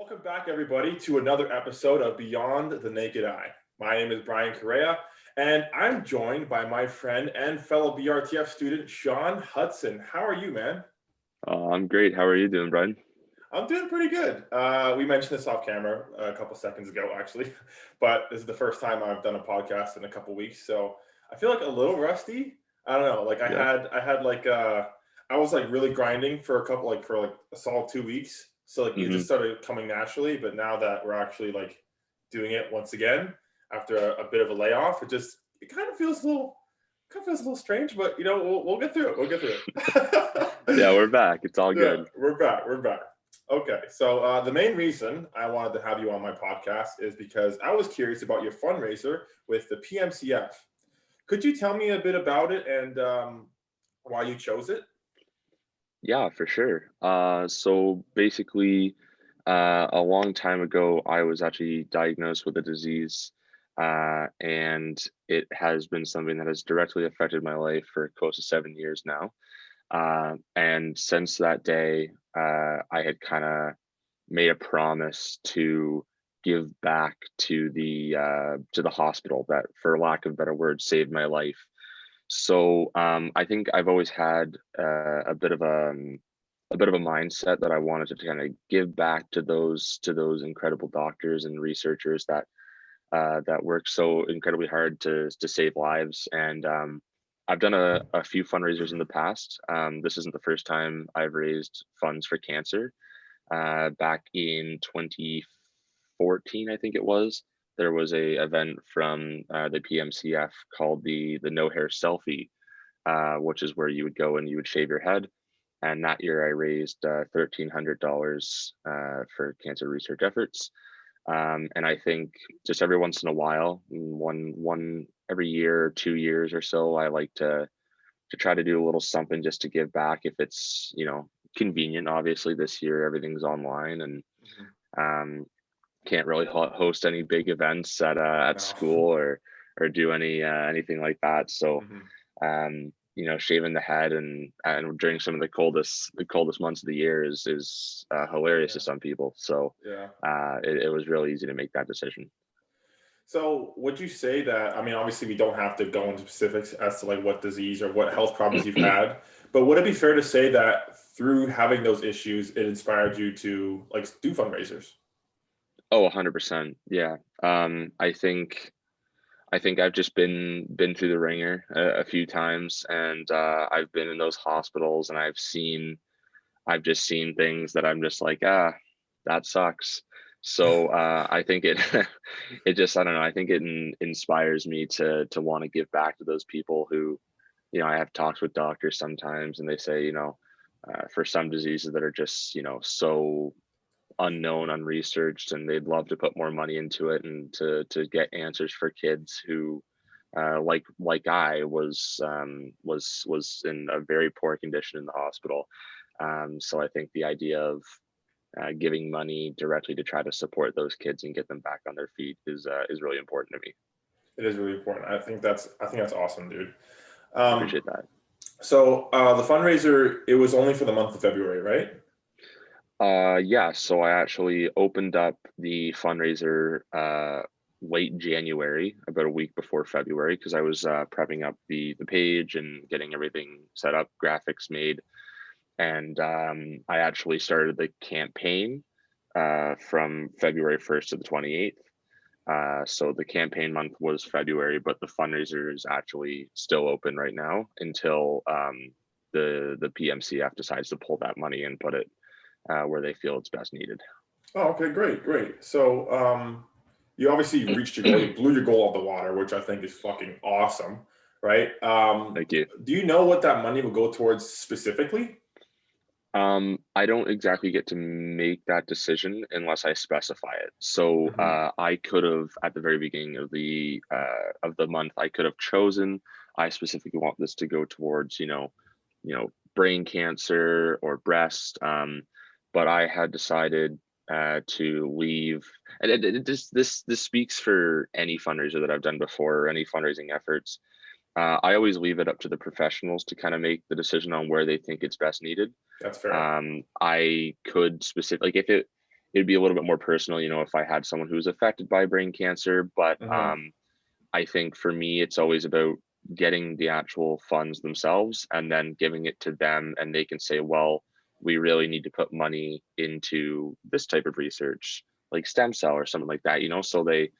Welcome back, everybody, to another episode of Beyond the Naked Eye. My name is Brian Correa, and I'm joined by my friend and fellow BRTF student, Sean Hudson. How are you, man? I'm great. How are you doing, Brian? I'm doing pretty good. We mentioned this off camera a couple seconds ago, actually, but this is the first time I've done a podcast in a couple weeks, so I feel like a little rusty. I don't know. Like Yeah. I was like really grinding for a solid 2 weeks. So like it hmm just started coming naturally, but now that we're actually like doing it once again after a bit of a layoff, it kind of feels a little strange, but we'll get through it. We'll get through it. Yeah, we're back. It's all Yeah, good. we're back. We're back. Okay, so the main reason I wanted to have you on my podcast is because I was curious about your fundraiser with the PMCF. Could you tell me a bit about it and why you chose it? Yeah, for sure. So basically, a long time ago, I was actually diagnosed with a disease, and it has been something that has directly affected my life for close to 7 years now. And since that day, I had kind of made a promise to give back to the hospital that, for lack of better words, saved my life. So I think I've always had a bit of a mindset that I wanted to kind of give back to those incredible doctors and researchers that work so incredibly hard to save lives. And I've done a few fundraisers in the past. This isn't the first time I've raised funds for cancer. Back in 2014, I think it was, there was a event from the PMCF called the No Hair Selfie, which is where you would go and you would shave your head. And that year I raised $1,300 for cancer research efforts. And I think just every once in a while, one every year or 2 years or so, I like to try to do a little something just to give back if it's convenient. Obviously, this year everything's online, and Mhm. um, can't really host any big events at No. school or do anything like that. So Mhm. shaving the head and during some of the coldest months of the year is hilarious to Yeah. some people. So Yeah. it was really easy to make that decision. So would you say that, I mean, obviously we don't have to go into specifics as to like what disease or what health problems you've had, but would it be fair to say that through having those issues, it inspired you to like do fundraisers? Oh, 100%. Yeah. I think I've just been through the ringer a few times, and I've been in those hospitals, and I've just seen things that I'm just like, that sucks. So I think it it just, I don't know, I think it inspires me to want to give back to those people who, I have talks with doctors sometimes, and they say, for some diseases that are just, so unknown, unresearched, and they'd love to put more money into it and to get answers for kids who, like I was in a very poor condition in the hospital. So I think the idea of giving money directly to try to support those kids and get them back on their feet is really important to me. It is really important. I think that's awesome, dude. I Um, appreciate that. so the fundraiser, it was only for the month of February, right? Yeah, so I actually opened up the fundraiser late January, about a week before February, because I was prepping up the page and getting everything set up, graphics made, and I actually started the campaign from February 1st to the 28th. So the campaign month was February, but the fundraiser is actually still open right now until the PMCF decides to pull that money and put it where they feel it's best needed. Oh, okay, great, great. So you obviously reached your goal. You blew your goal out the water, which I think is fucking awesome, right? Thank you. Do you know what that money will go towards specifically? I don't exactly get to make that decision unless I specify it. So Mhm. I could have, at the very beginning of the month, I could have chosen. I specifically want this to go towards, brain cancer or breast. But I had decided to leave, and this speaks for any fundraiser that I've done before, or any fundraising efforts. I always leave it up to the professionals to kind of make the decision on where they think it's best needed. That's fair. I could specific like it'd be a little bit more personal, if I had someone who was affected by brain cancer. But Hmm. I think for me, it's always about getting the actual funds themselves and then giving it to them, and they can say, well, we really need to put money into this type of research, like stem cell or something like that, so they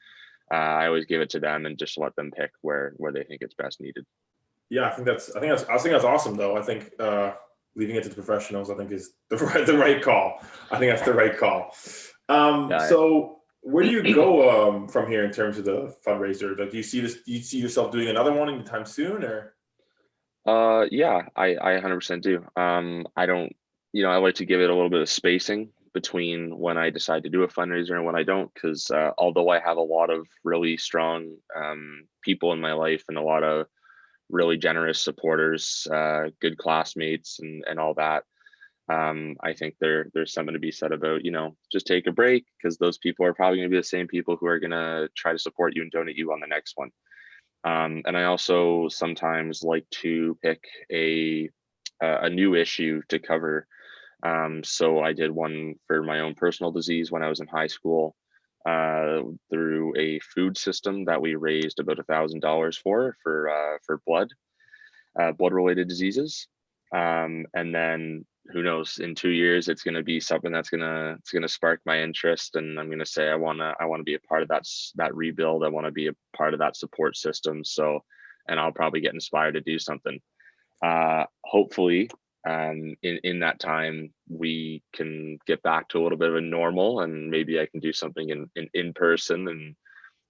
I always give it to them and just let them pick where they think it's best needed. Yeah, I think that's awesome though. I think leaving it to the professionals, I think is the right call. I think that's the right call. Yeah. So where do you go from here in terms of the fundraiser? Like, do you see yourself doing another one anytime soon, or? Yeah, I 100% do. I don't, I like to give it a little bit of spacing between when I decide to do a fundraiser and when I don't, because although I have a lot of really strong people in my life and a lot of really generous supporters, good classmates, and all that, I think there's something to be said about, just take a break, because those people are probably going to be the same people who are going to try to support you and donate you on the next one. And I also sometimes like to pick a new issue to cover. So I did one for my own personal disease when I was in high school, through a food system that we raised about $1,000 for blood related diseases. And then who knows, in 2 years it's going to be something it's going to spark my interest, and I'm going to say I want to be a part of that rebuild. I want to be a part of that support system. So, and I'll probably get inspired to do something. Hopefully, in that time we can get back to a little bit of a normal, and maybe I can do something in person and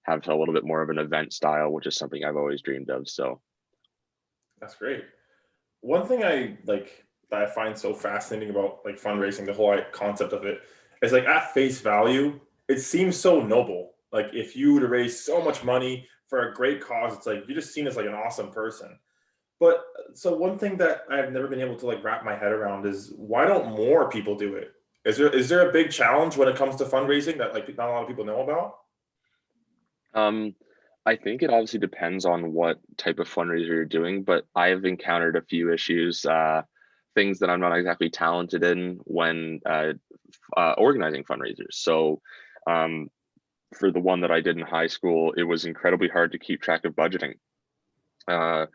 have a little bit more of an event style, which is something I've always dreamed of. So That's great. One thing I like that I find so fascinating about like fundraising, the whole concept of it, is like at face value, it seems so noble. Like if you were to raise so much money for a great cause, it's like you're just seen as like an awesome person. But so one thing that I've never been able to like wrap my head around is why don't more people do it? Is there a big challenge when it comes to fundraising that like not a lot of people know about? Um, I think it obviously depends on what type of fundraiser you're doing, but I've encountered a few issues, things that I'm not exactly talented in when organizing fundraisers. So, um, for the one that I did in high school, it was incredibly hard to keep track of budgeting. Uh,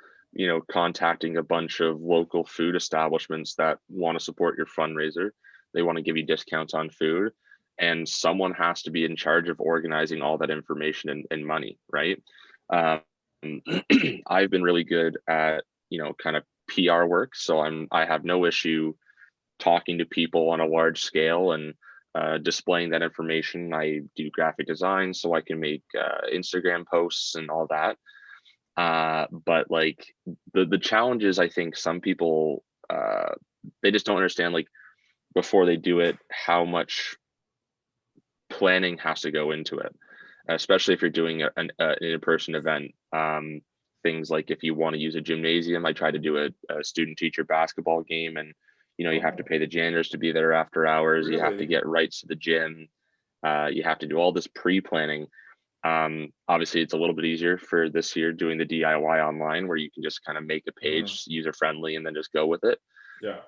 Contacting a bunch of local food establishments that want to support your fundraiser. They want to give you discounts on food, and someone has to be in charge of organizing all that information and money, right? Um, I've been really good at, kind of PR work, so I have no issue talking to people on a large scale and displaying that information. I do graphic design, so I can make Instagram posts and all that. But like the challenge is, I think some people they just don't understand, like, before they do it, how much planning has to go into it, especially if you're doing an in-person event. Things like if you want to use a gymnasium, I try to do a student teacher basketball game, and you have to Oh, pay the janitors to be there after hours. You have to really? get rights to the gym. You have to do all this pre-planning. Obviously, it's a little bit easier for this year doing the DIY online, where you can just kind of make a Hmm. page user friendly and then just go with it. Yeah.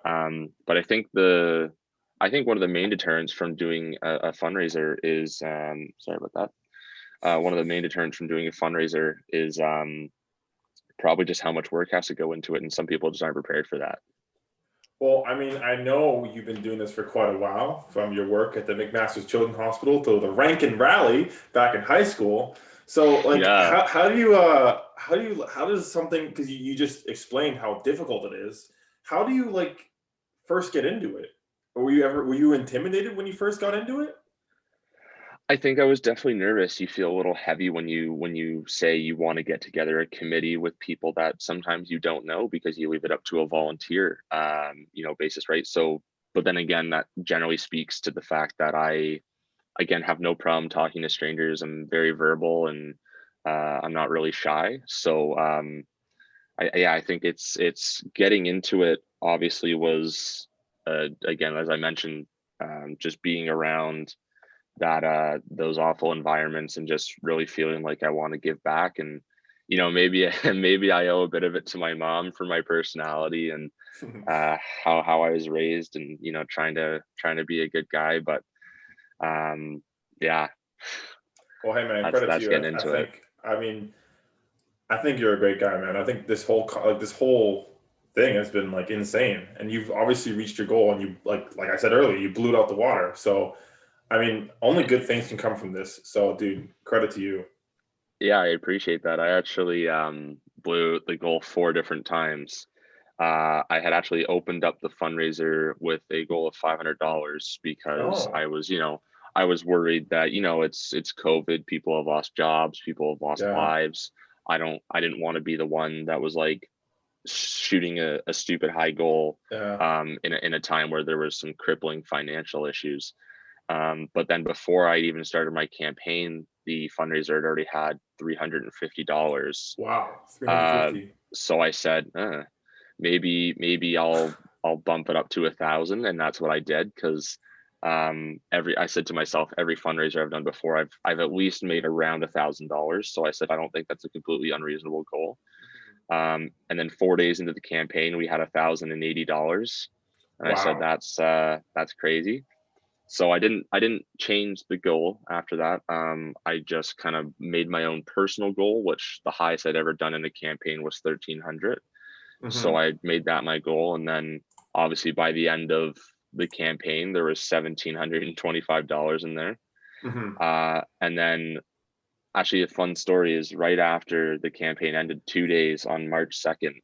But I think one of the main deterrents from doing a fundraiser is, sorry about that. One of the main deterrents from doing a fundraiser is probably just how much work has to go into it, and some people just aren't prepared for that. Well, I mean, I know you've been doing this for quite a while, from your work at the McMaster's Children's Hospital to the Rankin Rally back in high school. So, like, Yeah. how does something, because you just explained how difficult it is. How do you like first get into it? Or were you intimidated when you first got into it? I think I was definitely nervous. You feel a little heavy when you say you want to get together a committee with people that sometimes you don't know, because you leave it up to a volunteer, basis, right? So, but then again, that generally speaks to the fact that I, again, have no problem talking to strangers. I'm very verbal, and I'm not really shy. So, yeah, I think it's getting into it. Obviously, was again, as I mentioned, just being around that those awful environments and just really feeling like I want to give back. And maybe maybe I owe a bit of it to my mom for my personality and how I was raised, and trying to be a good guy. But Um, yeah, Well, hey man, credit to that's you. getting I into it. think, I mean, I think you're a great guy, man. I think this whole this whole thing has been like insane, and you've obviously reached your goal, and you like I said earlier, you blew it out the water. So I mean, only good things can come from this. So, dude, credit to you. Yeah, I appreciate that. I actually blew the goal 4 different times. I had actually opened up the fundraiser with a goal of $500 because Oh, I was worried that, it's COVID, people have lost jobs, people have lost yeah, lives. I didn't want to be the one that was like shooting a stupid high goal yeah. in a time where there was some crippling financial issues. But then before I even started my campaign, the fundraiser had already had $350. Wow, Uh, 350. so I said, maybe I'll bump it up to 1,000, and that's what I did because every I said to myself, every fundraiser I've done before, I've at least made around $1,000. So I said I don't think that's a completely unreasonable goal. And then 4 days into the campaign, we had $1,080, and I said Wow. that's crazy. So I didn't change the goal after that. I just kind of made my own personal goal, which the highest I'd ever done in a campaign was 1,300. So Hmm. I made that my goal, and then obviously by the end of the campaign, there was $1,725 in there. Hmm. And then actually, a fun story is right after the campaign ended, 2 days on March 2nd,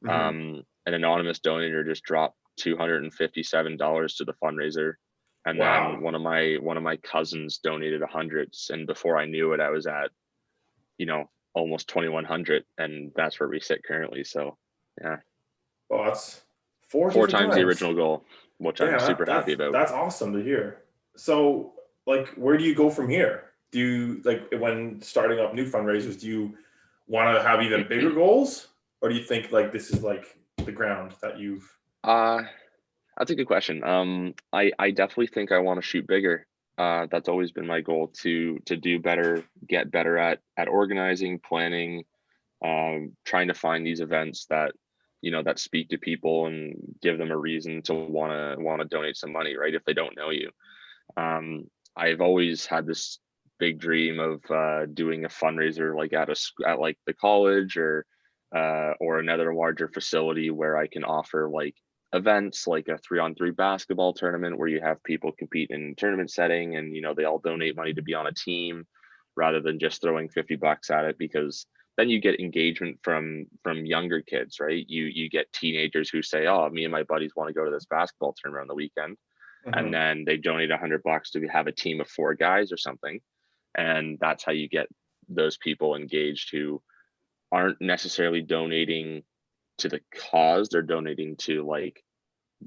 Hmm. an anonymous donator just dropped $257 to the fundraiser, and then Wow. one of my cousins donated hundreds, and before I knew it, I was at almost 2,100, and that's where we sit currently. So yeah, Well, that's four four different times the times. original goal, which I'm Damn, super happy about. that's awesome to hear. So, like, where do you go from here? Do you like when starting up new fundraisers? Do you want to have even bigger goals, or do you think like this is like the ground that you've? uh that's a good question. I definitely think I want to shoot bigger. That's always been my goal to do better, get better at organizing, planning, trying to find these events that that speak to people and give them a reason to want to donate some money, right? If they don't know you. um, I've always had this big dream of doing a fundraiser like at like the college or another larger facility where I can offer like events like a 3-on-3 basketball tournament where you have people compete in tournament setting, and they all donate money to be on a team rather than just throwing $50 at it, because then you get engagement from younger kids, right? You get teenagers who say, oh, me and my buddies want to go to this basketball tournament on the weekend, and Mhm. then they donate $100 to have a team of 4 guys or something, and that's how you get those people engaged who aren't necessarily donating to the cause, they're donating to like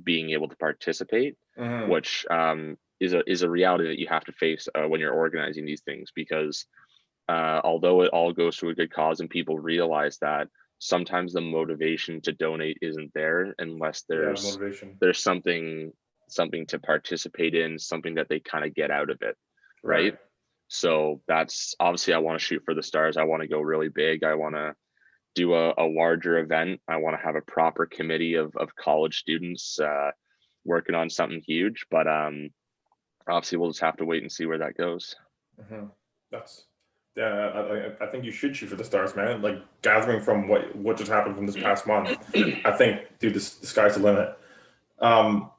being able to participate, Mhm. which is a reality that you have to face when you're organizing these things, because although it all goes to a good cause and people realize that, sometimes the motivation to donate isn't there unless Yeah, the motivation. there's something to participate in, something that they kind of get out of it, Right. right? So that's obviously, I want to shoot for the stars. I want to go really big. I want to do a larger event. I want to have a proper committee of college students working on something huge. But obviously, we'll just have to wait and see where that goes. Mhm. That's yeah. I think you should shoot for the stars, man. Like gathering from what just happened from this past month. I think, dude, the sky's the limit. Um,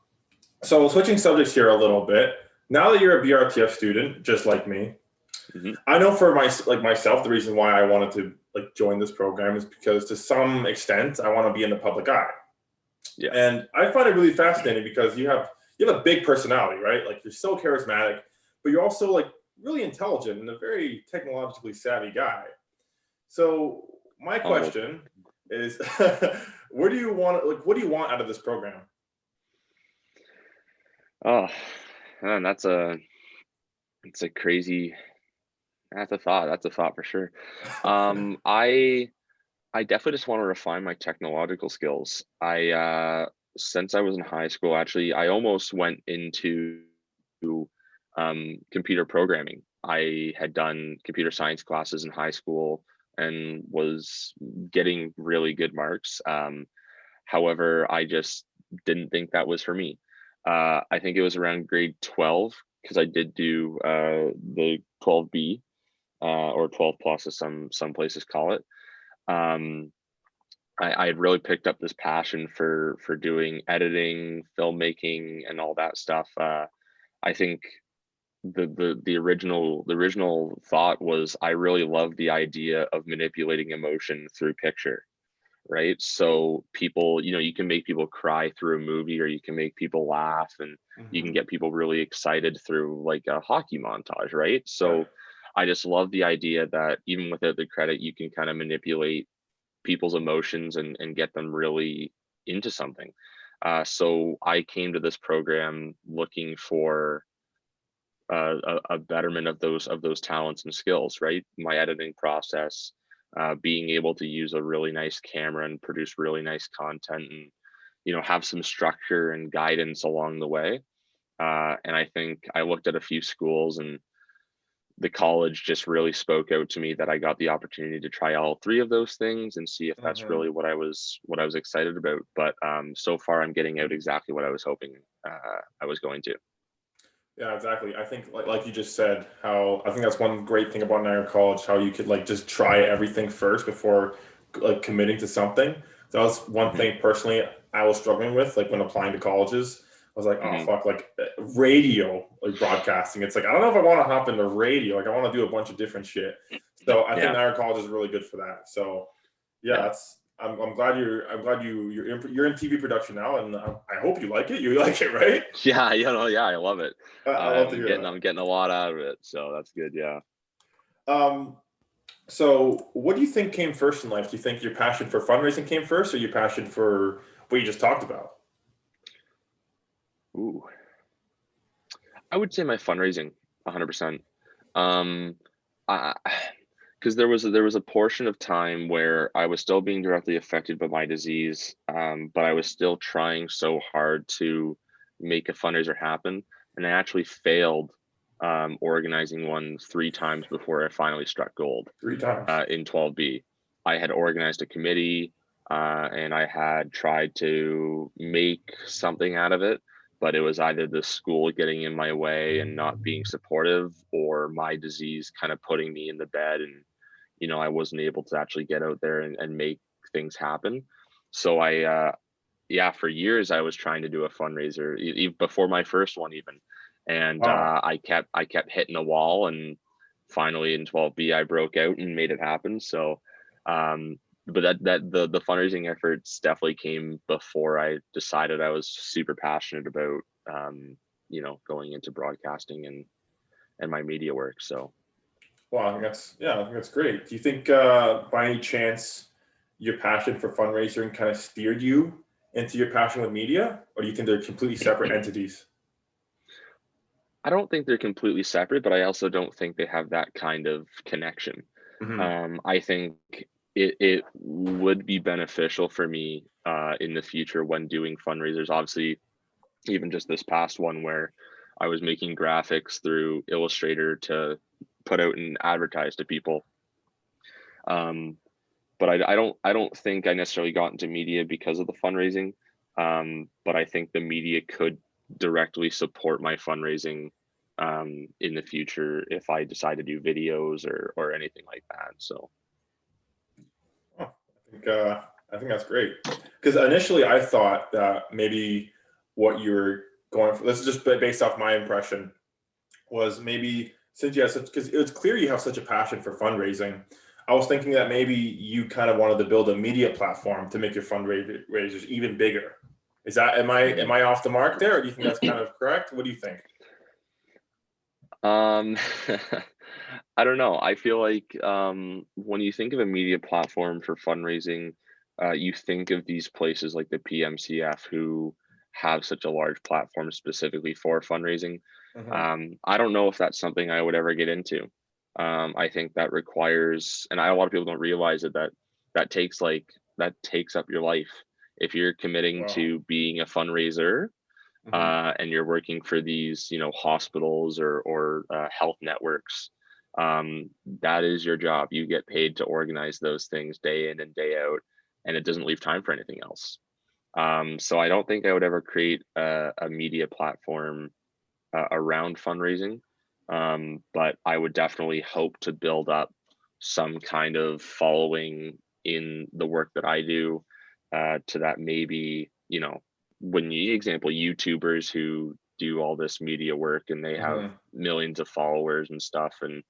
so switching subjects here a little bit. Now that you're a BRTF student, just like me, Hmm. I know for myself, the reason why I wanted to like join this program is because to some extent I want to be in the public eye, Yeah. and I find it really fascinating because you have a big personality, right? Like you're so charismatic, but you're also like really intelligent and a very technologically savvy guy. So my Oh, well, question is, where do you want like what do you want out of this program? oh, man, it's a crazy. That's a thought. That's a thought for sure. Um, I I definitely just want to refine my technological skills. Since I was in high school, actually, I almost went into computer programming. I had done computer science classes in high school and was getting really good marks. However, I just didn't think that was for me. I think it was around grade 12. because I did do the 12B or 12 plus, as some places call it. Um, I had really picked up this passion for doing editing, filmmaking, and all that stuff. I think the original thought was I really love the idea of manipulating emotion through picture, right? So people, you can make people cry through a movie, or you can make people laugh, and you can Hmm. get people really excited through like a hockey montage, right? Right. So I just love the idea that even without the credit, you can kind of manipulate people's emotions and get them really into something. So I came to this program looking for a betterment of those talents and skills, right? My editing process, being able to use a really nice camera and produce really nice content, and have some structure and guidance along the way. And I think I looked at a few schools, and the college just really spoke out to me that I got the opportunity to try all three of those things and see if that's Hmm. really what I was excited about. But so far, I'm getting out exactly what I was hoping I was going to. Yeah, exactly. I think like you just said, how I think that's one great thing about Niagara College, how you could like just try everything first before like committing to something. That was one Hmm. thing personally I was struggling with, like when applying to colleges. I was like, oh Hmm. fuck, like radio, like broadcasting. It's like I don't know if I want to hop into radio. Like I want to do a bunch of different shit. So I think Yeah, Niagara College is really good for that. So yeah, yeah. that's I'm glad you're in TV production now, and I hope you like it. You like it, right? Yeah, yeah, I love it. I love to I'm hear getting that. I'm getting a lot out of it, so that's good. Yeah. Um, so what do you think came first in life? Do you think your passion for fundraising came first, or your passion for what you just talked about? Ooh, I would say my fundraising, 100%. Um, I because there was a portion of time where I was still being directly affected by my disease, but I was still trying so hard to make a fundraiser happen, and I actually failed organizing one 3 times before I finally struck gold. 3 times. In 12B. I had organized a committee, and I had tried to make something out of it, but it was either the school getting in my way and not being supportive, or my disease kind of putting me in the bed, and I wasn't able to actually get out there and make things happen. So yeah, for years I was trying to do a fundraiser, before my first one even, and Wow. I kept hitting a wall, and finally in 12B I broke out and made it happen. So, um, but the fundraising efforts definitely came before I decided I was super passionate about going into broadcasting and my media work. So. Wow. I think that's great. Do you think, by any chance, your passion for fundraising kind of steered you into your passion with media, or do you think they're completely separate entities? I don't think they're completely separate, but I also don't think they have that kind of connection. Hmm. I think it would be beneficial for me in the future when doing fundraisers. Obviously, even just this past one where I was making graphics through Illustrator to put out and advertise to people. Um, but I don't think I necessarily got into media because of the fundraising. But I think the media could directly support my fundraising in the future if I decide to do videos or anything like that. So. Oh, I think that's great. Because initially I thought that maybe what you were going for, this is just based off my impression, was maybe since you have such, because it's clear you have such a passion for fundraising. I was thinking that maybe you kind of wanted to build a media platform to make your fundraisers even bigger. Is that am Mhm. I off the mark there, or do you think that's kind of correct? What do you think? Um, I don't know. I feel like when you think of a media platform for fundraising, you think of these places like the PMCF who have such a large platform specifically for fundraising. Hmm. I don't know if that's something I would ever get into. I think that requires, and a lot of people don't realize it, that takes up your life. If you're committing Wow. to being a fundraiser, Hmm. and you're working for these, hospitals or health networks, that is your job. You get paid to organize those things day in and day out, and it doesn't leave time for anything else. So I don't think I would ever create a media platform around fundraising. But I would definitely hope to build up some kind of following in the work that I do, to that maybe, when you example YouTubers who do all this media work and they have Hmm. millions of followers and stuff, and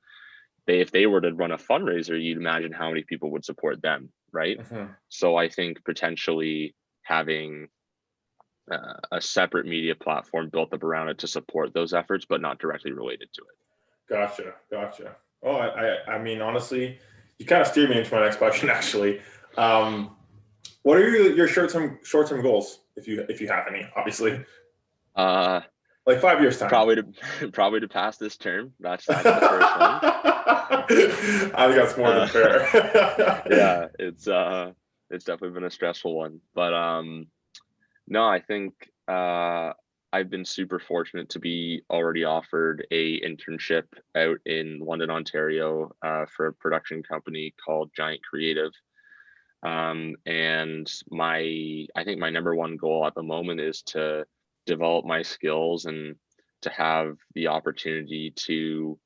if they were to run a fundraiser, you'd imagine how many people would support them, right? Hmm. So I think potentially having a separate media platform built up around it to support those efforts, but not directly related to it. Gotcha, gotcha. Oh, I mean, honestly, you kind of steered me into my next question, actually. Um, what are your short term goals, if you have any, obviously, Uh, like 5 years time? probably to probably to pass this term. That's the first one. I think that's more than Uh, fair. yeah, it's definitely been a stressful one, but no, I think I've been super fortunate to be already offered a internship out in London, Ontario, for a production company called Giant Creative. And I think my number one goal at the moment is to develop my skills and to have the opportunity to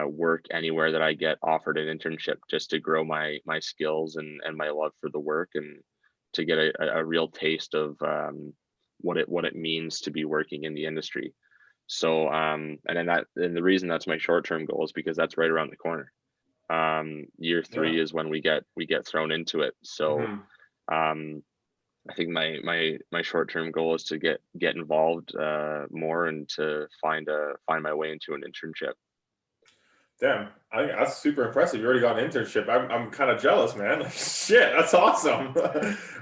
work anywhere that I get offered an internship, just to grow my skills and my love for the work, and to get a real taste of what it means to be working in the industry. So and the reason that's my short term goal is because that's right around the corner. Year Yeah. three is when we get thrown into it. So Hmm. um, I think my short term goal is to get involved more, and to find my way into an internship. Damn, I think that's super impressive. You already got an internship. I'm kind of jealous, man. Like, shit, that's awesome.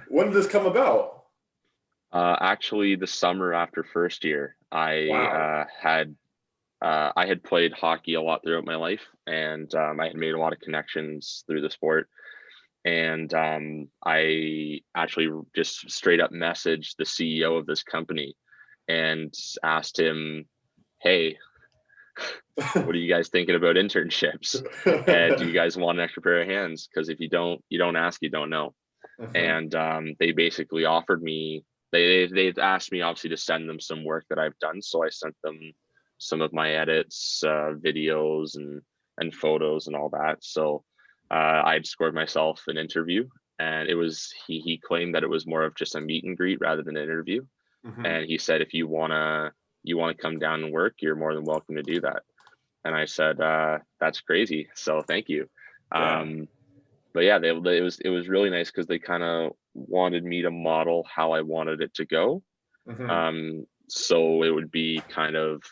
When did this come about? Actually, the summer after first year, Wow. I had played hockey a lot throughout my life, and I had made a lot of connections through the sport. And I actually just straight up messaged the CEO of this company and asked him, "Hey, what are you guys thinking about internships? And do you guys want an extra pair of hands? Because if you don't ask, you don't know." Mhm. And they basically offered me. They asked me obviously to send them some work that I've done, so I sent them some of my edits, videos, and photos and all that. So I'd scored myself an interview, and he claimed that it was more of just a meet and greet rather than an interview. Mhm. And he said, if you wanna come down and work, you're more than welcome to do that. And I said, that's crazy. So thank you. Damn. Um, but yeah, it was really nice because they kind of wanted me to model how I wanted it to go. Mhm. So it would be kind of,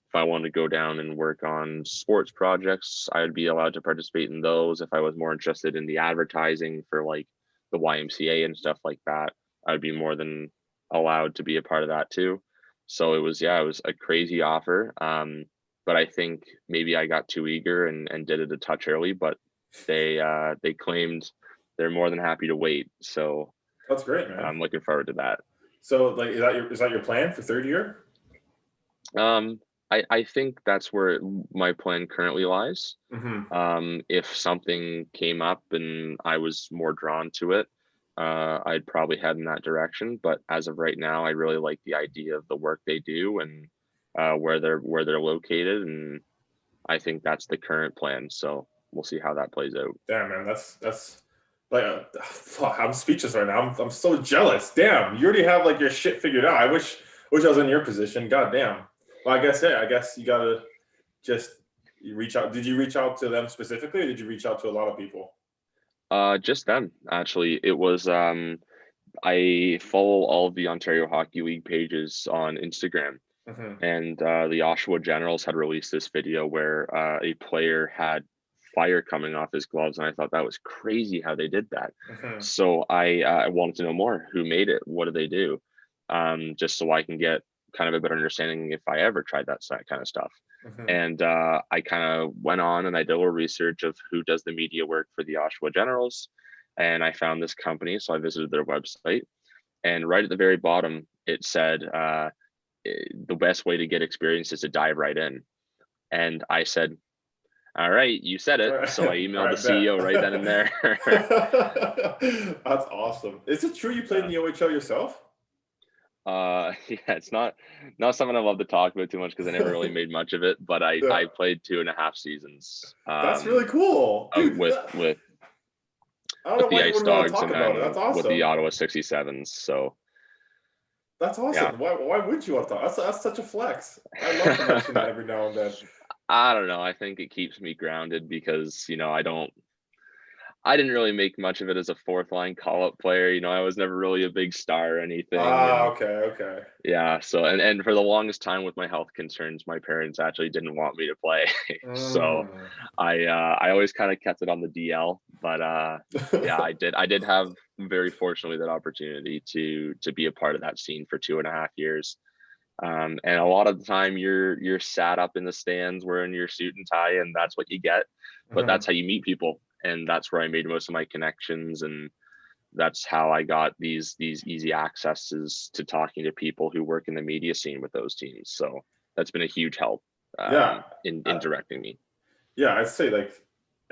if I wanted to go down and work on sports projects, I'd be allowed to participate in those. If I was more interested in the advertising for like the YMCA and stuff like that, I'd be more than allowed to be a part of that too. So it was a crazy offer. But I think maybe I got too eager and did it a touch early, but they claimed they're more than happy to wait. So That's great, man. I'm looking forward to that. So, like, is that your plan for third year? Um, I think that's where my plan currently lies. Mhm. If something came up and I was more drawn to it, I'd probably head in that direction. But as of right now, I really like the idea of the work they do, and where they're located, and I think that's the current plan. So we'll see how that plays out. Damn, man. That's like, fuck, I'm speechless right now. I'm so jealous. Damn, you already have like your shit figured out. I wish I was in your position. God damn. Well, I guess, yeah. I guess you gotta just reach out. Did you reach out to them specifically, or did you reach out to a lot of people? Just them, actually. It was I follow all of the Ontario Hockey League pages on Instagram, Mhm. and the Oshawa Generals had released this video where a player had fire coming off his gloves, and I thought that was crazy how they did that. Mhm. So I wanted to know more. Who made it? What do they do? Just so I can get kind of a better understanding if I ever tried that kind of stuff. Mhm. And I kind of went on and I did a little research of who does the media work for the Oshawa Generals, and I found this company. So I visited their website, and right at the very bottom, it said the best way to get experience is to dive right in. And I said, all right, you said All it. right. So I All emailed the right, bet. CEO right then and there. That's awesome. Is it true you played in uh, the OHL yourself? Yeah, it's not something I love to talk about too much because I never really made much of it. But I Yeah, played 2.5 seasons that's really cool, dude. with I don't know the why you Ice wouldn't want to Dogs talk and about it. That's then with the awesome. Ottawa 67s. So That's yeah. awesome. Why wouldn't you want to talk? That's such a flex. I love to mention that every now and then. I don't know. I think it keeps me grounded because I didn't really make much of it as a fourth line call up player. I was never really a big star or anything. Ah, And okay, okay. yeah, so and for the longest time with my health concerns, my parents actually didn't want me to play. So Mm. I always kind of kept it on the DL. But yeah, I did have very fortunately that opportunity to be a part of that scene for 2.5 years. And a lot of the time you're sat up in the stands wearing your suit and tie, and that's what you get. But that's Mhm. how you meet people, and that's where I made most of my connections, and that's how I got these easy accesses to talking to people who work in the media scene with those teams. So that's been a huge help Yeah, in uh, directing me. yeah. I'd say like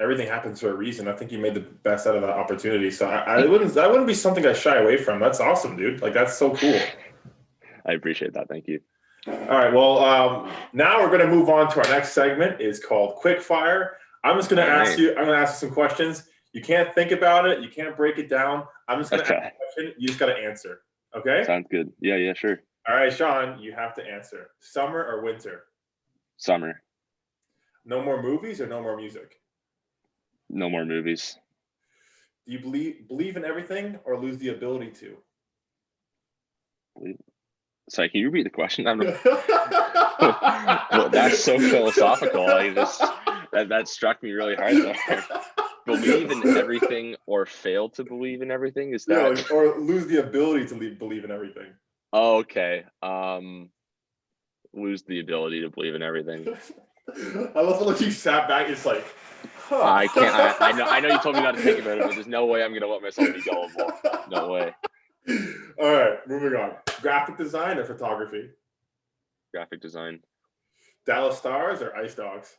everything happens for a reason. I think you made the best out of that opportunity. So I wouldn't be something I shy away from. That's awesome, dude. Like that's so cool. I appreciate that. Thank you. All right. Well, now we're going to move on to our next segment. It's called Quick Fire. I'm just going to All ask right. you. I'm going to ask you some questions. You can't think about it. You can't break it down. I'm just going to ask Okay. you a question. You just got to answer. Okay. Sounds good. Yeah, yeah, sure. All right, Sean. You have to answer. Summer or winter? Summer. No more movies or no more music? No more movies. Do you believe in everything or lose the ability to? Sorry, can you repeat the question? I'm not. Well, that's so philosophical. That struck me really hard there. Believe in everything or fail to believe in everything? Is Yeah, that like, or lose the ability to believe in everything. oh, okay? Lose the ability to believe in everything. I love how you sat back. It's like, huh. I can't. I know you told me not to think about it, but there's no way I'm gonna let myself be gullible. No way. All right, moving on. Graphic design or photography? Graphic design. Dallas Stars or Ice Dogs?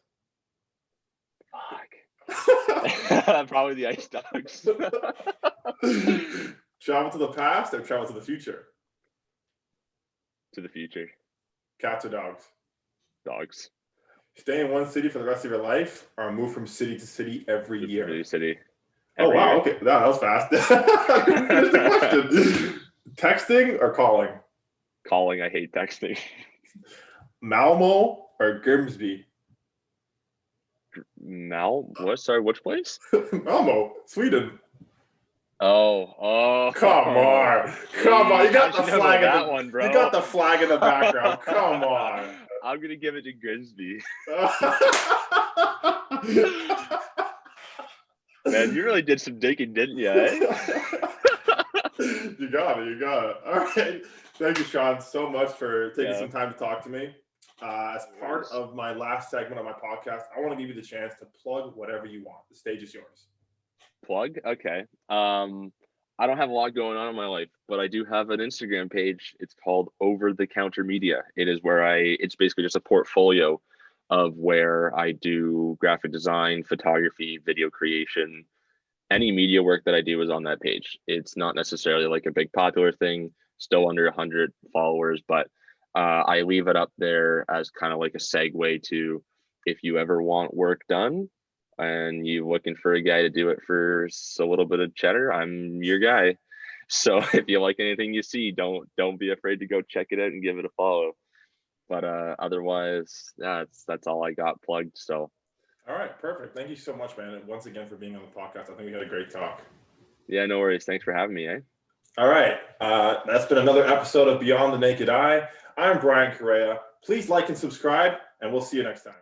Fuck. Probably the Ice Dogs. Travel to the past or travel to the future? To the future. Cats or dogs? Dogs. Stay in one city for the rest of your life or move from city to city every Move from year? the city Oh, every wow. year. Okay. That was fast. Finish the question. Texting or calling? Calling. I hate texting. Malmo or Grimsby? What? Sorry, which place? Malmo, Sweden. Come Oh, on. Come on. hey, how'd you know about that one, You bro? got the flag in the background. Come on. I'm gonna give it to Grimsby. Man, you really did some digging, didn't you? Eh? You got it. You got it. All right. Thank you, Sean, so much for taking Yeah. some time to talk to me. As No part worries. of my last segment of my podcast, I want to give you the chance to plug whatever you want. The stage is yours. Plug? Okay. I don't have a lot going on in my life, but I do have an Instagram page. It's called Over the Counter Media. It's basically just a portfolio of where I do graphic design, photography, video creation. Any media work that I do is on that page. It's not necessarily like a big popular thing, still under 100 followers, but I leave it up there as kind of like a segue to if you ever want work done and you're looking for a guy to do it for a little bit of cheddar, I'm your guy. So if you like anything you see, don't be afraid to go check it out and give it a follow. But otherwise, yeah, that's all I got plugged. So All right. Perfect. Thank you so much, man. And once again for being on the podcast. I think we had a great talk. yeah, no worries. Thanks for having me, eh? All right. That's been another episode of Beyond the Naked Eye. I'm Brian Correa. Please like and subscribe, and we'll see you next time.